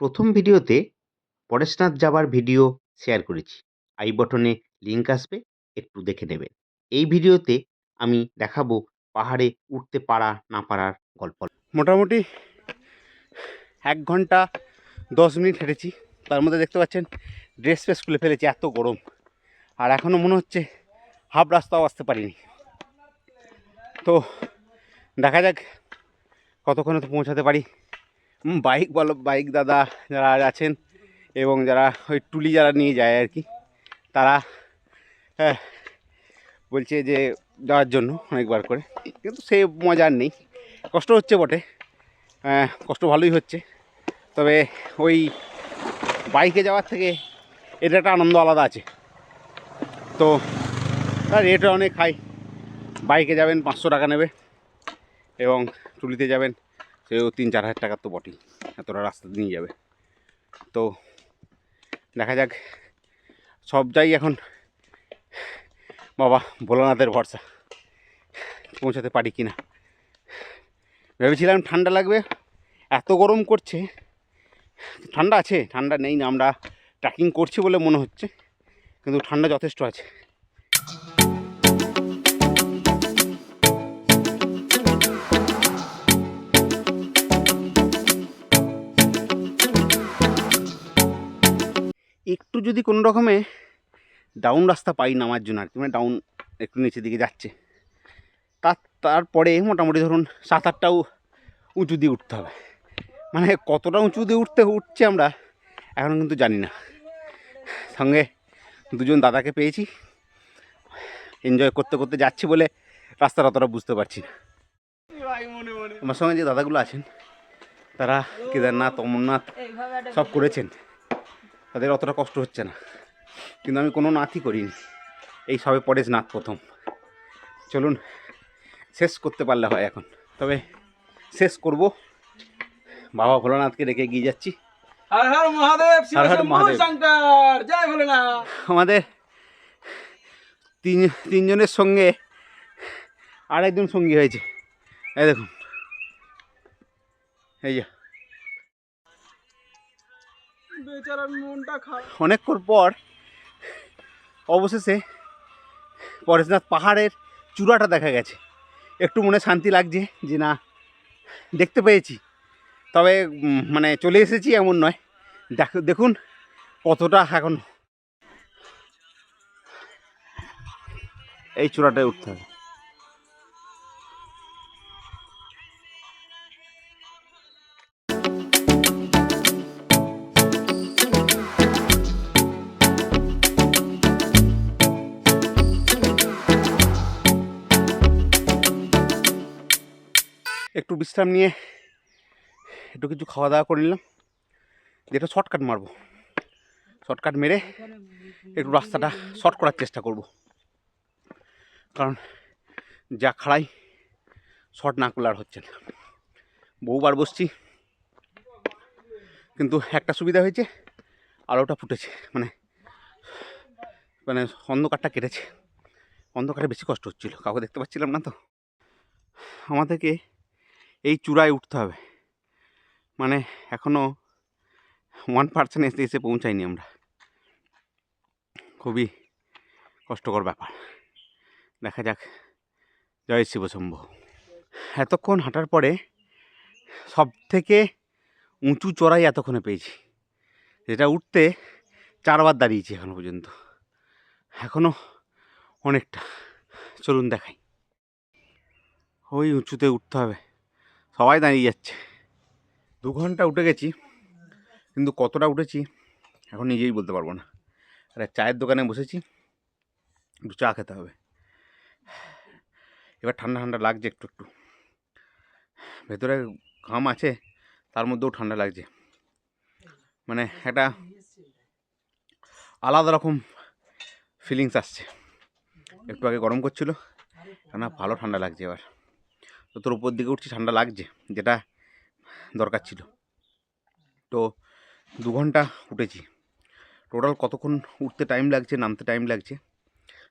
প্রথম ভিডিওতে পরেশনাথ যাবার ভিডিও শেয়ার করেছি। আই বটনে লিংক আসবে, একটু দেখে নেবেন। এই ভিডিওতে আমি দেখাবো পাহাড়ে উঠতে পারা না পারার গল্প। মোটামুটি ১ ঘন্টা ১০ মিনিট হেঁটেছি। তার মধ্যে দেখতে পাচ্ছেন ড্রেস ফ্রেস খুলে ফেলেছি, এত গরম। আর এখনও মনে হচ্ছে হাফ রাস্তাও আসতে পারিনি। তো দেখা যাক কতক্ষণে তো পৌঁছাতে পারি। বাইক দাদা যারা আছেন এবং যারা ওই টুলি যারা নিয়ে যায় আর কি, তারা বলছে যে যাওয়ার জন্য অনেকবার করে, কিন্তু সে মজা আর নেই। কষ্ট হচ্ছে বটে, কষ্ট ভালোই হচ্ছে, তবে ওই বাইকে যাওয়ার থেকে এটা একটা আনন্দ আলাদা আছে। তো রেটটা অনেক হাই। বাইকে যাবেন 500 টাকা নেবে এবং টুলিতে যাবেন সেও 3-4 হাজার টাকার তো বটেই, এতটা রাস্তা নিয়ে যাবে। তো দেখা যাক, সব যাই এখন বাবা ভোলানাথের ভরসা, পৌঁছাতে পারি কি না। ভেবেছিলাম ঠান্ডা লাগবে, এত গরম করছে। ঠান্ডা আছে, ঠান্ডা নেই না, আমরা ট্রেকিং করছি বলে মনে হচ্ছে, কিন্তু ঠান্ডা যথেষ্ট আছে। একটু যদি কোনো রকমে ডাউন রাস্তা পাই নামার জন্য আর কি, মানে ডাউন একটু নিচের দিকে যাচ্ছে, তারপরে মোটামুটি ধরুন 7-8টাও উঁচু দিয়ে উঠতে হবে। মানে কতটা উঁচু দিয়ে উঠছে আমরা এখন কিন্তু জানি না। সঙ্গে দুজন দাদাকে পেয়েছি, এনজয় করতে করতে যাচ্ছি বলে রাস্তার অতটা বুঝতে পারছি না। আমার সঙ্গে যে দাদাগুলো আছেন তারা কেদারনাথ, অমরনাথ সব করেছেন, তাদের অতটা কষ্ট হচ্ছে না, কিন্তু আমি কোনো নাথই করিনি, এই সবে পরেশনাথ প্রথম। চলুন শেষ করতে পারলে হয় এখন, তবে শেষ করব। বাবা ভোলানাথকে রেখে এগিয়ে যাচ্ছি। হর হর মহাদেব, শিব শম্ভু শঙ্কর, জয় ভোলেনাথ। আমাদের তিনজনের সঙ্গে আরেকজন সঙ্গী হয়েছে, এই দেখুন, এই যে বেচারার মনটা খারাপ। অনেকক্ষণ পর অবশেষে পরেশনাথ পাহাড়ের চূড়াটা দেখা গেছে। একটু মনে শান্তি লাগছে যে না দেখতে পেয়েছি, তবে মানে চলে এসেছি এমন নয়। দেখুন কতটা এখন এই চূড়াটায় উঠতে হবে। একটু বিশ্রাম নিয়ে একটু কিছু খাওয়া দাওয়া করে নিলাম, যেটা শর্টকাট মারবো, শর্টকাট মেরে একটু রাস্তাটা শর্ট করার চেষ্টা করব, কারণ যা খাড়াই শর্ট না করলে আর হচ্ছে না। বহুবার বসছি, কিন্তু একটা সুবিধা হয়েছে, আলোটা ফুটেছে, মানে মানে অন্ধকারটা কেটেছে। অন্ধকারে বেশি কষ্ট হচ্ছিল, কাউকে দেখতে পাচ্ছিলাম না। তো আমাদেরকে এই চূড়ায় উঠতে হবে, মানে এখনও 1% এসে পৌঁছাইনি আমরা। খুবই কষ্টকর ব্যাপার, দেখা যাক। জয় শিব শম্ভু। এতক্ষণ হাঁটার পরে সব থেকে উঁচু চড়াই এতক্ষণে পেয়েছি, যেটা উঠতে 4বার দাঁড়িয়েছি এখনো পর্যন্ত, এখনও অনেকটা। চলুন দেখাই। ওই উঁচুতে উঠতে হবে, সবাই দাঁড়িয়ে যাচ্ছে। 2 ঘন্টা উঠে গেছি, কিন্তু কতটা উঠেছি এখন নিজেই বলতে পারবো না। আর চায়ের দোকানে বসেছি, একটু চা খেতে হবে। এবার ঠান্ডা ঠান্ডা লাগছে একটু একটু, ভেতরে ঘাম আছে, তার মধ্যেও ঠান্ডা লাগছে, মানে একটা আলাদা রকম ফিলিংস আসছে। একটু আগে গরম করছিল, কেন ভালো ঠান্ডা লাগছে এবার। তো তোর উপর দিকে উঠছি, ঠান্ডা লাগছে, যেটা দরকার ছিল। তো 2 ঘন্টা উঠেছি। টোটাল কতক্ষণ উঠতে টাইম লাগছে, নামতে টাইম লাগছে,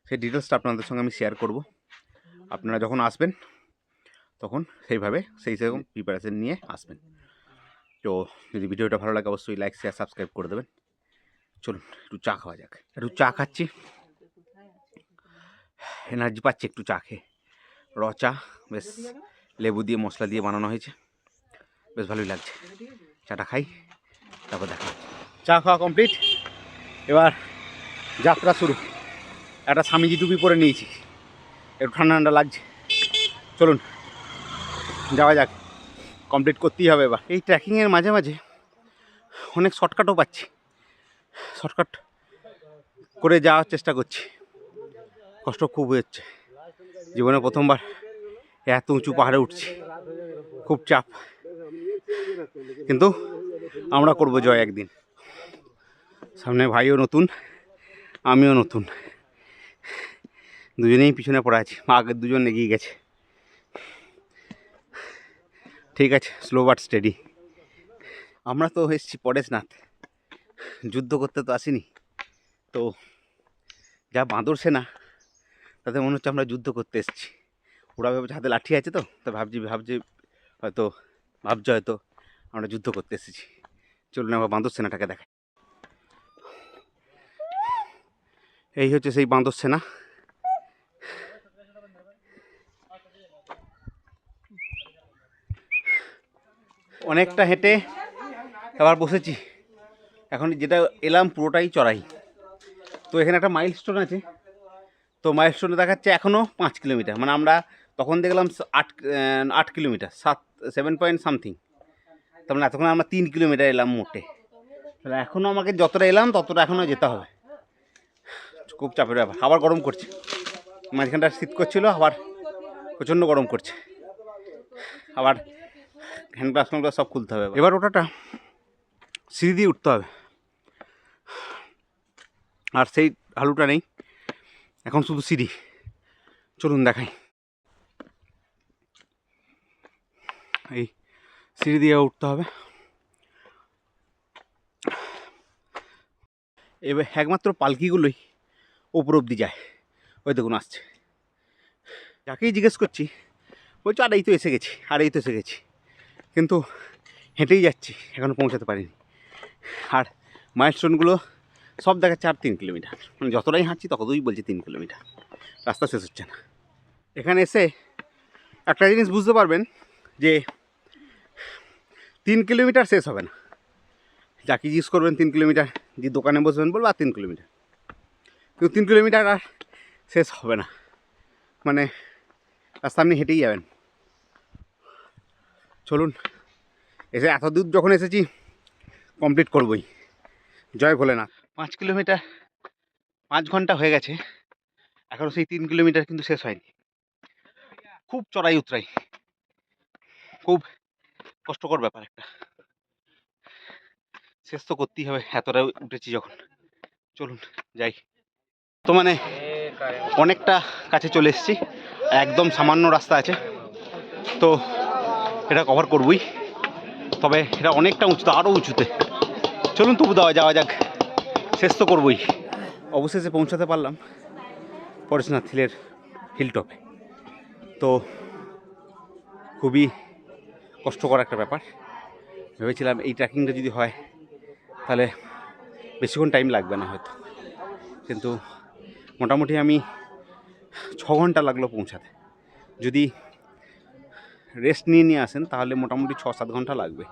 সেই ডিটেলসটা আপনাদের সঙ্গে আমি শেয়ার করব। আপনারা যখন আসবেন তখন সেইভাবে সেই সেরকম প্রিপারেশন নিয়ে আসবেন। তো যদি ভিডিওটা ভালো লাগে অবশ্যই লাইক শেয়ার সাবস্ক্রাইব করে দেবেন। চলুন একটু চা খাওয়া যাক। একটু চা খাচ্ছি, এনার্জি পাচ্ছি একটু চা খেয়ে। র চা, বেশ লেবু দিয়ে মশলা দিয়ে বানানো হয়েছে, বেশ ভালোই লাগছে। চাটা খাই, তারপর দেখা হচ্ছে। চা খাওয়া কমপ্লিট, এবার যাত্রা শুরু। একটা স্বামীজি টুপি পরে নিয়েছি, একটু ঠান্ডা ঠান্ডা লাগছে। চলুন যাওয়া যাক, কমপ্লিট করতেই হবে এবার। এই ট্রেকিংয়ের মাঝে মাঝে অনেক শর্টকাটও পাচ্ছি, শর্টকাট করে যাওয়ার চেষ্টা করছি। কষ্ট খুব হচ্ছে, জীবনে প্রথমবার এত উঁচু পাহাড়ে উঠছি, খুব চাপ, কিন্তু আমরা করব জয় একদিন। সামনে ভাইও নতুন, আমিও নতুন, দুজনেই পিছনে পড়ে আছি, আগের দুজন এগিয়ে গেছে। ঠিক আছে, স্লো বাট স্টেডি। আমরা তো এসেছি পরেশনাথ, যুদ্ধ করতে তো আসিনি। তো যা বাঁদর সেনা, তাতে মনে হচ্ছে আমরা যুদ্ধ করতে এসেছি। ওরা ভেবেছে হাতে লাঠি আছে, তো ভাবছে হয়তো আমরা যুদ্ধ করতে এসেছি। চলুন আবার বাঁদর সেনাটাকে দেখাই। এই হচ্ছে সেই বাঁদর সেনা। অনেকটা হেঁটে এবার বসেছি, এখন যেটা এলাম পুরোটাই চড়াই। তো এখানে একটা মাইলস্টোন আছে, তো মাইলস্টোনে দেখাচ্ছে এখনও 5 কিলোমিটার, মানে আমরা তখন দেখলাম 8 কিলোমিটার, 7 পয়েন্ট সামথিং। তার মানে এতক্ষণ আমরা 3 কিলোমিটার এলাম মোটে। তাহলে এখনও আমাকে যতটা এলাম ততটা এখনও যেতে হবে। খুব চাপের ব্যাপার। আবার গরম করছে, মাঝখানটা শীত করছিল, আবার প্রচণ্ড গরম করছে। আবার হ্যান্ড গ্লাভস সব খুলতে হবে। এবার ওটাটা সিঁড়ি দিয়ে উঠতে হবে, আর সেই ঢালুটা নেই, এখন শুধু সিঁড়ি। চলুন দেখাই। এই সিঁড়ি দিয়ে উঠতে হবে। এবার একমাত্র পালকিগুলোই ওপর অব্দি যায়। ওই দেখুন আসছে, যাকেই জিজ্ঞেস করছি বলছো আর এই তো এসে গেছি, কিন্তু হেঁটেই যাচ্ছি, এখনও পৌঁছাতে পারিনি। আর মাইলস্টোনগুলো সব দেখাচ্ছে আর 3 কিলোমিটার, মানে যতটাই হাঁটছি ততই বলছে 3 কিলোমিটার, রাস্তা শেষ হচ্ছে না। এখানে এসে একটা জিনিস বুঝতে পারবেন যে 3 কিলোমিটার শেষ হবে না। যাকে জিজ্ঞেস করবেন 3 কিলোমিটার, যে দোকানে বসবেন বলবো আর 3 কিলোমিটার, কিন্তু 3 কিলোমিটার আর শেষ হবে না, মানে রাস্তা আপনি হেঁটেই যাবেন। চলুন, এসে এত দূর যখন এসেছি কমপ্লিট করবই। জয় ভোলেনাথ। 5 কিলোমিটার 5 ঘন্টা হয়ে গেছে, এখনও সেই 3 কিলোমিটার কিন্তু শেষ হয়নি। খুব চড়াই উতরাই, খুব কষ্টকর ব্যাপার একটা, শেষ তো করতেই হবে, এতটা উঠেছি যখন। চলুন যাই। তো মানে অনেকটা কাছে চলে এসেছি, একদম সামান্য রাস্তা আছে, তো এটা কভার করবই। তবে এটা অনেকটা উঁচুতে, আরও উঁচুতে। চলুন তবু যাওয়া যাক, শেষ তো করবই। অবশেষে পৌঁছাতে পারলাম পরেশনাথ হিলের হিলটপে। তো খুবই কষ্টকর একটা ব্যাপার। ভেবেছিলাম এই ট্রেকিংটা যদি হয় তাহলে বেশিক্ষণ টাইম লাগবে না হয়তো, কিন্তু মোটামুটি আমি 6 ঘন্টা লাগলো পৌঁছাতে। যদি রেস্ট নিয়ে আসেন তাহলে মোটামুটি 6-7 ঘন্টা লাগবে।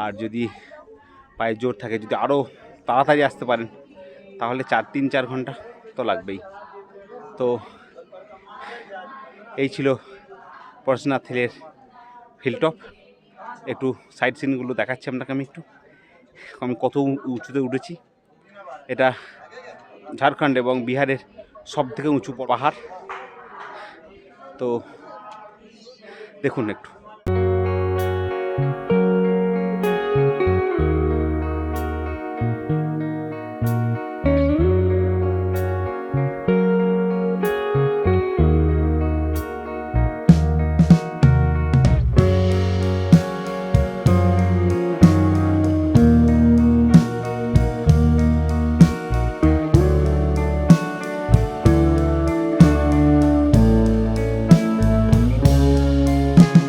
আর যদি পায়ে জোর থাকে, যদি আরও তাড়াতাড়ি আসতে পারেন তাহলে 3-4 ঘন্টা তো লাগবেই। তো এই ছিল পরেশনাথ হিলের হিলটপ। একটু সাইড সিনগুলো দেখাচ্ছি আপনাকে আমি একটু, আমি কত উঁচুতে উঠেছি। এটা ঝাড়খণ্ড এবং বিহারের সবথেকে উঁচু পাহাড়। তো দেখুন একটু।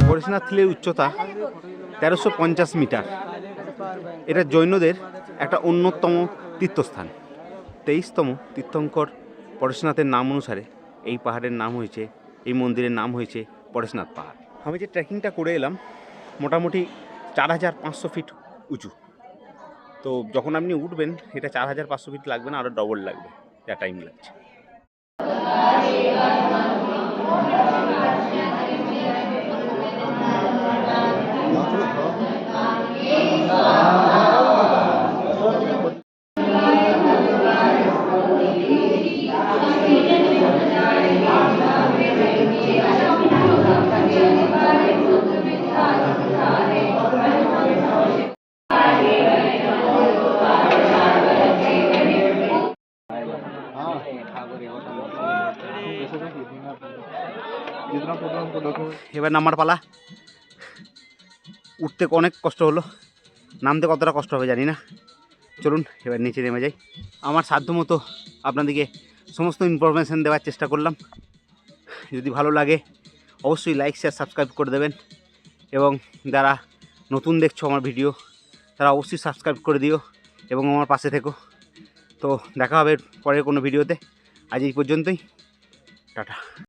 পরেশনাথ হিলের উচ্চতা 1350 মিটার। এটা জৈনদের একটা অন্যতম তীর্থস্থান। 23তম তীর্থঙ্কর পরেশনাথের নাম অনুসারে এই পাহাড়ের নাম হয়েছে, এই মন্দিরের নাম হয়েছে পরেশনাথ পাহাড়। আমি যে ট্রেকিংটা করে এলাম মোটামুটি 4500 ফিট উঁচু। তো যখন আপনি উঠবেন এটা 4500 ফিট লাগবে না, আরও ডবল লাগবে, যা টাইম লাগছে। এবার নামার পালা। উঠতে অনেক কষ্ট হলো, নামতে কতটা কষ্ট হবে জানি না। চলুন এবার নিচে নেমে যাই। আমার সাধ্যমতো আপনাদেরকে সমস্ত ইনফরমেশান দেওয়ার চেষ্টা করলাম। যদি ভালো লাগে অবশ্যই লাইক শেয়ার সাবস্ক্রাইব করে দেবেন, এবং যারা নতুন দেখছো আমার ভিডিও তারা অবশ্যই সাবস্ক্রাইব করে দিও এবং আমার পাশে থেকো। তো দেখা হবে পরের কোনো ভিডিওতে। আজ এই পর্যন্তই, টাটা।